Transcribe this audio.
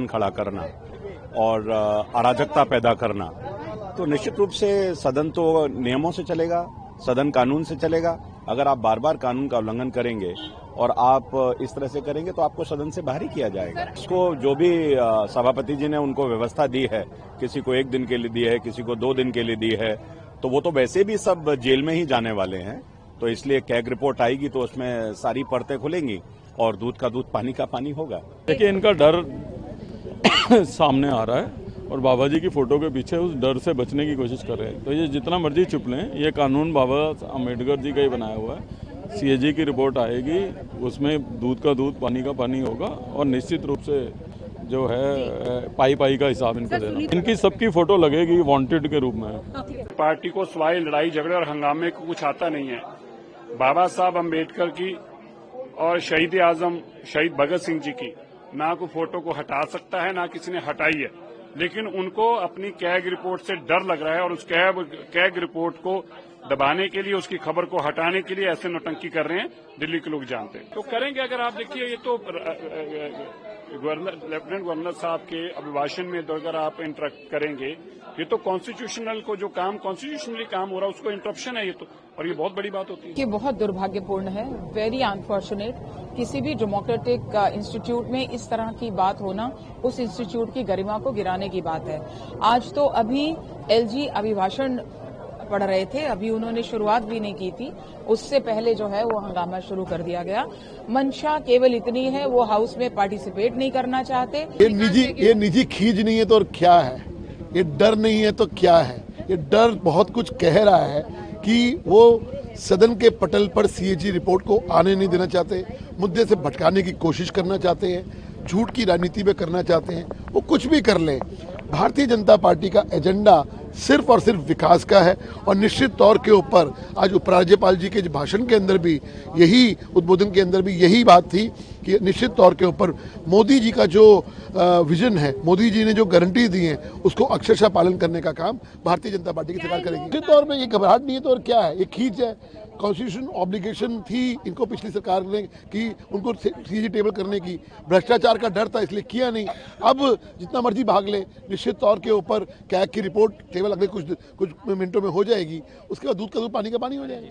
तूफान खड़ा करना और अराजकता पैदा करना, तो निश्चित रूप से सदन तो नियमों से चलेगा, सदन कानून से चलेगा। अगर आप बार बार कानून का उल्लंघन करेंगे और आप इस तरह से करेंगे तो आपको सदन से बाहर ही किया जाएगा। इसको जो भी सभापति जी ने उनको व्यवस्था दी है, किसी को 1 दिन के लिए दी है, किसी को 2 दिन के लिए दी है, तो वो तो वैसे भी सब जेल में ही जाने वाले हैं। तो इसलिए कैग रिपोर्ट आएगी तो उसमें सारी परतें खुलेंगी और दूध का दूध पानी का पानी होगा। देखिए, इनका डर सामने आ रहा है और बाबा जी की फोटो के पीछे उस डर से बचने की कोशिश कर रहे हैं। तो ये जितना मर्जी छुप लें, ये कानून बाबा अम्बेडकर जी का ही बनाया हुआ है। सीएजी की रिपोर्ट आएगी, उसमें दूध का दूध पानी का पानी होगा और निश्चित रूप से जो है पाई पाई का हिसाब इनको देना। इनकी सबकी फोटो लगेगी वांटेड के रूप में। पार्टी को सवाई लड़ाई झगड़े और हंगामे को कुछ आता नहीं है। बाबा साहब अम्बेडकर की और शहीद आजम शहीद भगत सिंह जी की ना कोई फोटो को हटा सकता है, ना किसी ने हटाई है, लेकिन उनको अपनी कैग रिपोर्ट से डर लग रहा है और उस कैग रिपोर्ट को दबाने के लिए, उसकी खबर को हटाने के लिए ऐसे नौटंकी कर रहे हैं। दिल्ली के लोग जानते हैं तो करेंगे। अगर आप देखिए, ये तो लेफ्टिनेंट गवर्नर साहब के अभिभाषण में अगर आप इंटरेक्ट करेंगे, ये तो कॉन्स्टिट्यूशनल को जो काम कॉन्स्टिट्यूशनली काम हो रहा है उसको इंटरप्शन है ये तो, और ये बहुत बड़ी बात होती है। ये बहुत दुर्भाग्यपूर्ण है, वेरी अनफॉर्चुनेट। किसी भी डेमोक्रेटिक इंस्टीट्यूट में इस तरह की बात होना उस इंस्टीट्यूट की गरिमा को गिराने की बात है। आज तो अभी एलजी अभिभाषण पढ़ रहे थे, अभी उन्होंने शुरुआत भी नहीं की थी, उससे पहले जो है वो हंगामा शुरू कर दिया गया। मंशा केवल इतनी है, वो हाउस में पार्टिसिपेट नहीं करना चाहते। ये निजी खींच नहीं है तो और क्या है, ये डर नहीं है तो क्या है। ये डर बहुत कुछ कह रहा है कि वो सदन के पटल पर सीएजी रिपोर्ट को आने नहीं देना चाहते, मुद्दे से भटकाने की कोशिश करना चाहते हैं, झूठ की राजनीति में करना चाहते हैं। वो कुछ भी कर लें, भारतीय जनता पार्टी का एजेंडा सिर्फ और सिर्फ विकास का है। और निश्चित तौर के ऊपर आज उपराज्यपाल जी के भाषण के अंदर भी यही, उद्बोधन के अंदर भी यही बात थी कि निश्चित तौर के ऊपर मोदी जी का जो विजन है, मोदी जी ने जो गारंटी दी है, उसको अक्षरशह पालन करने का काम भारतीय जनता पार्टी की सरकार करेगी। निश्चित तौर में ये घबराहट नहीं है तो और क्या है, ये खींच है। कॉन्स्टिट्यूशन ऑब्लिगेशन थी इनको पिछली सरकार ने कि उनको सीएजी टेबल करने की, भ्रष्टाचार का डर था इसलिए किया नहीं। अब जितना मर्जी भाग ले, निश्चित तौर के ऊपर कैग की रिपोर्ट टेबल अगले कुछ मिनटों में हो जाएगी, उसके बाद दूध का दूध पानी का पानी हो जाएगा।